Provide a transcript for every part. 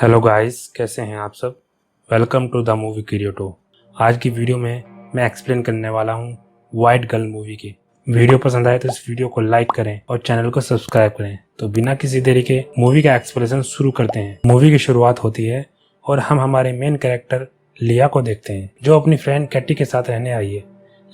Hello guys, कैसे हैं आप सब। Welcome to the movie Creato. आज की वीडियो में मैं एक्सप्लेन करने वाला हूं वाइट गर्ल मूवी की। वीडियो पसंद आए तो इस वीडियो को लाइक करें और चैनल को सब्सक्राइब करें। तो बिना किसी देरी के मूवी का एक्सप्लेनेशन शुरू करते हैं। मूवी की शुरुआत होती है और हम हमारे मेन कैरेक्टर लिया को देखते हैं, जो अपनी फ्रेंड कैटी के साथ रहने आई है।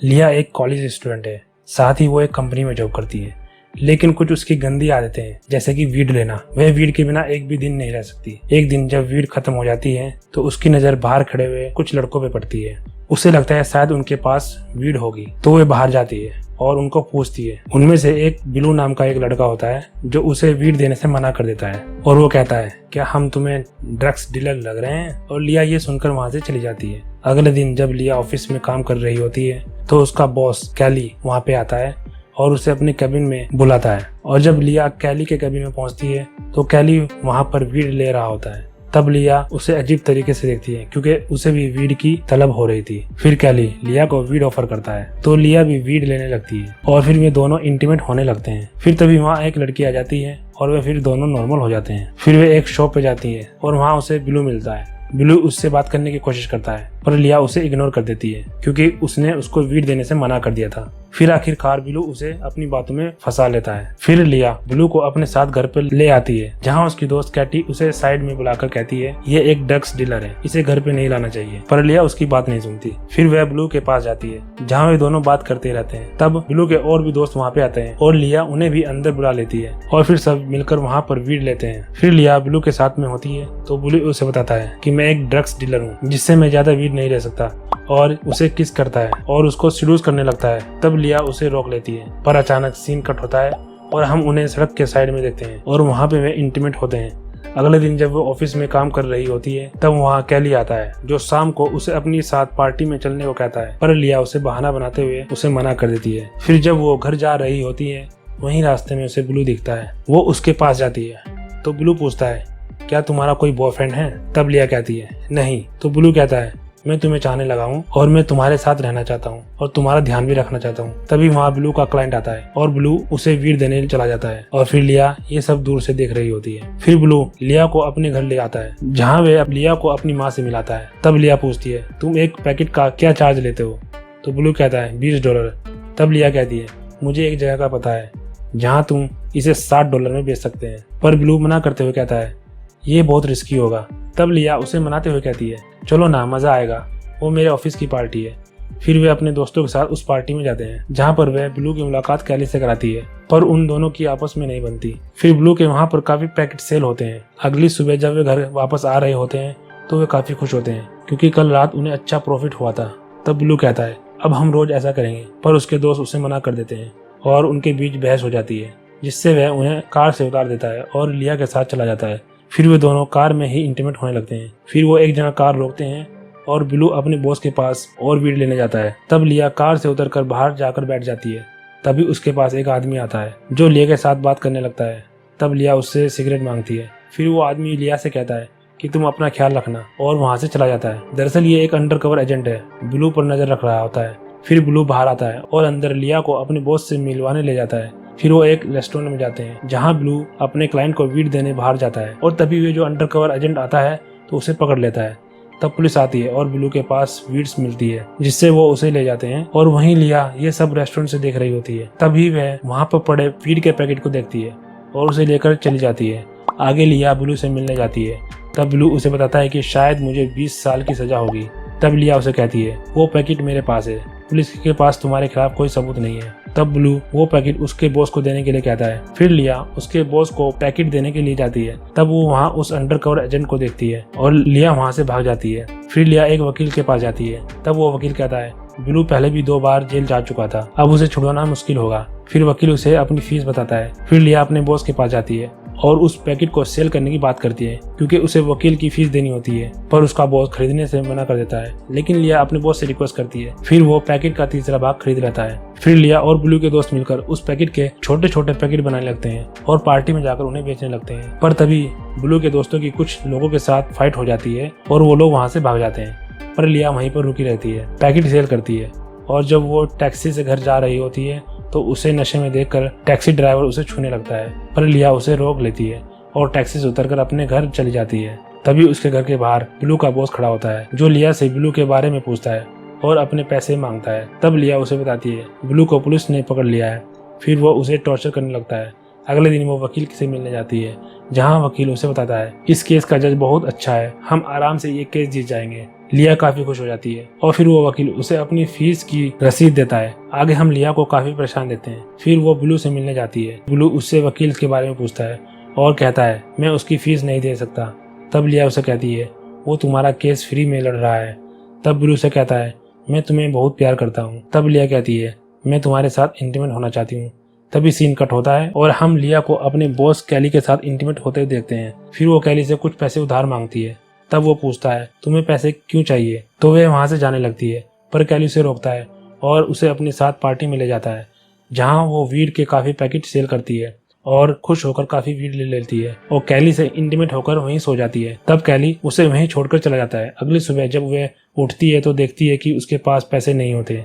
लिया एक कॉलेज स्टूडेंट है, साथ ही वो एक कंपनी में जॉब करती है, लेकिन कुछ उसकी गंदी आदतें हैं, जैसे कि वीड लेना। वह वीड के बिना एक भी दिन नहीं रह सकती। एक दिन जब वीड खत्म हो जाती है तो उसकी नजर बाहर खड़े हुए कुछ लड़कों पे पड़ती है। उसे लगता है शायद उनके पास वीड होगी, तो वह बाहर जाती है और उनको पूछती है। उनमें से एक बिलू नाम का एक लड़का होता है जो उसे वीड देने से मना कर देता है और वो कहता है, क्या हम तुम्हें ड्रग्स डीलर लग रहे हैं। और लिया ये सुनकर वहां से चली जाती है। अगले दिन जब लिया ऑफिस में काम कर रही होती है तो उसका बॉस कैली वहाँ पे आता है और उसे अपने कैबिन में बुलाता है। और जब लिया कैली के कैबिन में पहुंचती है तो कैली वहां पर वीड ले रहा होता है। तब लिया उसे अजीब तरीके से देखती है, क्योंकि उसे भी वीड की तलब हो रही थी। फिर कैली लिया को वीड ऑफर करता है तो लिया भी वीड लेने लगती है और फिर वे दोनों इंटीमेट होने लगते हैं। फिर तभी वहाँ एक लड़की आ जाती है और वे फिर दोनों नॉर्मल हो जाते हैं। फिर वे एक शॉप पे जाती है और वहाँ उसे बिलू मिलता है। बिलू उससे बात करने की कोशिश करता है पर लिया उसे इग्नोर कर देती है, क्योंकि उसने उसको वीड देने से मना कर दिया था। फिर आखिरकार बिलू उसे अपनी बातों में फंसा लेता है। फिर लिया बिलू को अपने साथ घर पर ले आती है, जहाँ उसकी दोस्त कैटी उसे साइड में बुलाकर कहती है, ये एक ड्रग्स डीलर है, इसे घर पे नहीं लाना चाहिए। पर लिया उसकी बात नहीं सुनती। फिर वह बिलू के पास जाती है, जहाँ वे दोनों बात करते रहते हैं। तब बिलू के और भी दोस्त वहाँ पे आते हैं और लिया उन्हें भी अंदर बुला लेती है और फिर सब मिलकर वहाँ पर वीड लेते हैं। फिर लिया बिलू के साथ में होती है तो बिलू उसे बताता है कि मैं एक ड्रग्स डीलर हूँ, जिससे मैं ज्यादा वीड नहीं ले सकता, और उसे किस करता है और उसको सीड्यूस करने लगता है। तब लिया उसे रोक लेती है, पर अचानक सीन कट होता है और हम उन्हें सड़क के साइड में देखते हैं और वहाँ पे वे इंटीमेट होते हैं। अगले दिन जब वो ऑफिस में काम कर रही होती है तब वहाँ कैली आता है, जो शाम को उसे अपनी साथ पार्टी में चलने को कहता है, पर लिया उसे बहाना बनाते हुए उसे मना कर देती है। फिर जब वो घर जा रही होती है वहीं रास्ते में उसे ब्लू दिखता है। वो उसके पास जाती है तो ब्लू पूछता है, क्या तुम्हारा कोई बॉयफ्रेंड है। तब लिया कहती है, नहीं। तो ब्लू कहता है, मैं तुम्हें चाहने लगा हूँ और मैं तुम्हारे साथ रहना चाहता हूँ और तुम्हारा ध्यान भी रखना चाहता हूँ। तभी वहाँ ब्लू का क्लाइंट आता है और ब्लू उसे वीड देने चला जाता है और फिर लिया ये सब दूर से देख रही होती है। फिर ब्लू लिया को अपने घर ले आता है, जहाँ वे लिया को अपनी माँ से मिलाता है। तब लिया पूछती है, तुम एक पैकेट का क्या चार्ज लेते हो। तो ब्लू कहता है, $20। तब लिया कहती है, मुझे एक जगह का पता है जहाँ तुम इसे $60 में बेच सकते हैं। पर ब्लू मना करते हुए कहता है, ये बहुत रिस्की होगा। तब लिया उसे मनाते हुए कहती है, चलो ना, मजा आएगा, वो मेरे ऑफिस की पार्टी है। फिर वे अपने दोस्तों के साथ उस पार्टी में जाते हैं, जहाँ पर वह ब्लू की मुलाकात कैली से कराती है, पर उन दोनों की आपस में नहीं बनती। फिर ब्लू के वहाँ पर काफी पैकेट सेल होते हैं। अगली सुबह जब वे घर वापस आ रहे होते हैं तो वे काफी खुश होते हैं, क्योंकि कल रात उन्हें अच्छा प्रॉफिट हुआ था। तब ब्लू कहता है, अब हम रोज ऐसा करेंगे, पर उसके दोस्त उसे मना कर देते हैं और उनके बीच बहस हो जाती है, जिससे वह उन्हें कार से उतार देता है और लिया के साथ चला जाता है। फिर वे दोनों कार में ही इंटीमेट होने लगते हैं। फिर वो एक जगह कार रोकते हैं और बिलू अपने बॉस के पास और वीड लेने जाता है। तब लिया कार से उतरकर बाहर जाकर बैठ जाती है। तभी उसके पास एक आदमी आता है जो लिया के साथ बात करने लगता है। तब लिया उससे सिगरेट मांगती है। फिर वो आदमी लिया से कहता है कि तुम अपना ख्याल रखना, और वहाँ से चला जाता है। दरअसल ये एक अंडरकवर एजेंट है, ब्लू पर नजर रख रहा होता है। फिर ब्लू बाहर आता है और अंदर लिया को अपने बॉस से मिलवाने ले जाता है। फिर वो एक रेस्टोरेंट में जाते हैं, जहाँ ब्लू अपने क्लाइंट को वीड देने बाहर जाता है और तभी वे जो अंडरकवर एजेंट आता है तो उसे पकड़ लेता है। तब पुलिस आती है और ब्लू के पास वीड्स मिलती है, जिससे वो उसे ले जाते हैं। और वहीं लिया ये सब रेस्टोरेंट से देख रही होती है। तभी वह वहाँ पर पड़े वीड के पैकेट को देखती है और उसे लेकर चली जाती है। आगे लिया ब्लू से मिलने जाती है। तब ब्लू उसे बताता है कि शायद मुझे 20 साल की सजा होगी। तब लिया उसे कहती है, वो पैकेट मेरे पास है, पुलिस के पास तुम्हारे खिलाफ कोई सबूत नहीं है। तब ब्लू वो पैकेट उसके बॉस को देने के लिए कहता है। फिर लिया उसके बॉस को पैकेट देने के लिए जाती है। तब वो वहाँ उस अंडरकवर एजेंट को देखती है और लिया वहाँ से भाग जाती है। फिर लिया एक वकील के पास जाती है। तब वो वकील कहता है, ब्लू पहले भी 2 बार जेल जा चुका था, अब उसे छुड़वाना मुश्किल होगा। फिर वकील उसे अपनी फीस बताता है। फिर लिया अपने बॉस के पास जाती है और उस पैकेट को सेल करने की बात करती है, क्योंकि उसे वकील की फीस देनी होती है, पर उसका बॉस खरीदने से मना कर देता है। लेकिन लिया अपने बॉस से रिक्वेस्ट करती है। फिर वो पैकेट का तीसरा भाग खरीद लेता है। फिर लिया और ब्लू के दोस्त मिलकर उस पैकेट के छोटे छोटे पैकेट बनाने लगते हैं और पार्टी में जाकर उन्हें बेचने लगते हैं। पर तभी ब्लू के दोस्तों की कुछ लोगों के साथ फाइट हो जाती है और वो लोग वहाँ से भाग जाते हैं, पर लिया वहीं पर रुकी रहती है, पैकेट सेल करती है। और जब वो टैक्सी से घर जा रही होती है तो उसे नशे में देखकर टैक्सी ड्राइवर उसे छूने लगता है, पर लिया उसे रोक लेती है और टैक्सी से उतरकर अपने घर चली जाती है। तभी उसके घर के बाहर ब्लू का बॉस खड़ा होता है, जो लिया से ब्लू के बारे में पूछता है और अपने पैसे मांगता है। तब लिया उसे बताती है ब्लू को पुलिस ने पकड़ लिया है। फिर वो उसे टॉर्चर करने लगता है। अगले दिन वो वकील से मिलने जाती है, जहाँ वकील उसे बताता है इस केस का जज बहुत अच्छा है, हम आराम से ये केस जीत जाएंगे। लिया काफी खुश हो जाती है और फिर वो वकील उसे अपनी फीस की रसीद देता है। आगे हम लिया को काफी परेशान देते हैं। फिर वो ब्लू से मिलने जाती है। ब्लू उससे वकील के बारे में पूछता है और कहता है मैं उसकी फीस नहीं दे सकता। तब लिया उसे कहती है वो तुम्हारा केस फ्री में लड़ रहा है। तब ब्लू से कहता है मैं तुम्हें बहुत प्यार करता हूँ। तब लिया कहती है मैं तुम्हारे साथ इंटीमेट होना चाहती हूँ। तभी सीन कट होता है और हम लिया को अपने बॉस कैली के साथ इंटीमेट होते हुए देखते हैं। फिर वो कैली से कुछ पैसे उधार मांगती है। तब वो पूछता है तुम्हें पैसे क्यों चाहिए, तो वे वहां से जाने लगती है, पर कैली उसे रोकता है और उसे अपने साथ पार्टी में ले जाता है, जहां वो वीड के काफी पैकेट सेल करती है और खुश होकर काफी वीड ले लेती है और कैली से इंटीमेट होकर वहीं सो जाती है। तब कैली उसे वहीं छोड़कर चला जाता है। अगली सुबह जब वह उठती है तो देखती है कि उसके पास पैसे नहीं होते।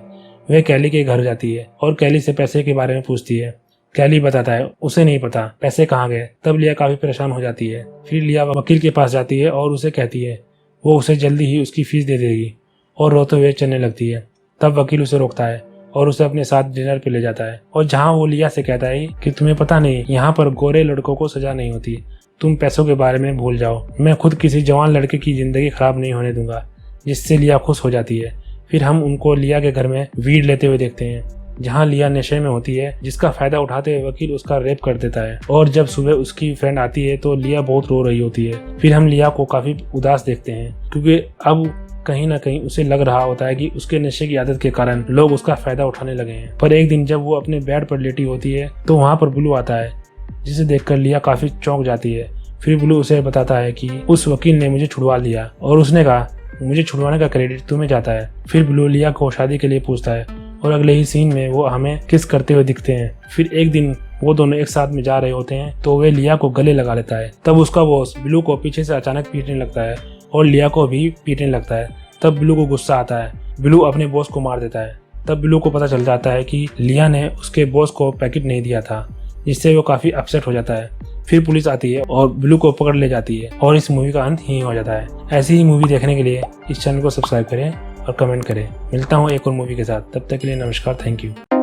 वह कैली के घर जाती है और कैली से पैसे के बारे में पूछती है। कैली बताता है उसे नहीं पता पैसे कहाँ गए। तब लिया काफी परेशान हो जाती है। फिर लिया वकील के पास जाती है और उसे कहती है वो उसे जल्दी ही उसकी फीस दे देगी और रोते हुए चलने लगती है। तब वकील उसे रोकता है और उसे अपने साथ डिनर पे ले जाता है, और जहाँ वो लिया से कहता है कि तुम्हें पता नहीं यहाँ पर गोरे लड़कों को सजा नहीं होती, तुम पैसों के बारे में भूल जाओ, मैं खुद किसी जवान लड़के की जिंदगी खराब नहीं होने दूंगा। जिससे लिया खुश हो जाती है। फिर हम उनको लिया के घर में वीड लेते हुए देखते हैं, जहाँ लिया नशे में होती है, जिसका फायदा उठाते हुए वकील उसका रेप कर देता है। और जब सुबह उसकी फ्रेंड आती है तो लिया बहुत रो रही होती है। फिर हम लिया को काफी उदास देखते हैं, क्योंकि अब कहीं ना कहीं उसे लग रहा होता है कि उसके नशे की आदत के कारण लोग उसका फायदा उठाने लगे हैं। पर एक दिन जब वो अपने बेड पर लेटी होती है तो वहाँ पर ब्लू आता है, जिसे देखकर लिया काफी चौंक जाती है। फिर ब्लू उसे बताता है कि उस वकील ने मुझे छुड़वा लिया और उसने कहा मुझे छुड़वाने का क्रेडिट तुम्हें जाता है। फिर ब्लू लिया को शादी के लिए पूछता है और अगले ही सीन में वो हमें किस करते हुए दिखते हैं। फिर एक दिन वो दोनों एक साथ में जा रहे होते हैं तो वे लिया को गले लगा लेता है। तब उसका बॉस ब्लू को पीछे से अचानक पीटने लगता है और लिया को भी पीटने लगता है। तब ब्लू को गुस्सा आता है, ब्लू अपने बॉस को मार देता है। तब ब्लू को पता चल जाता है कि लिया ने उसके बॉस को पैकेट नहीं दिया था, जिससे वो काफी अपसेट हो जाता है। फिर पुलिस आती है और ब्लू को पकड़ ले जाती है और इस मूवी का अंत यहीं हो जाता है। ऐसी ही मूवी देखने के लिए इस चैनल को सब्सक्राइब करें और कमेंट करें। मिलता हूँ एक और मूवी के साथ, तब तक के लिए नमस्कार, थैंक यू।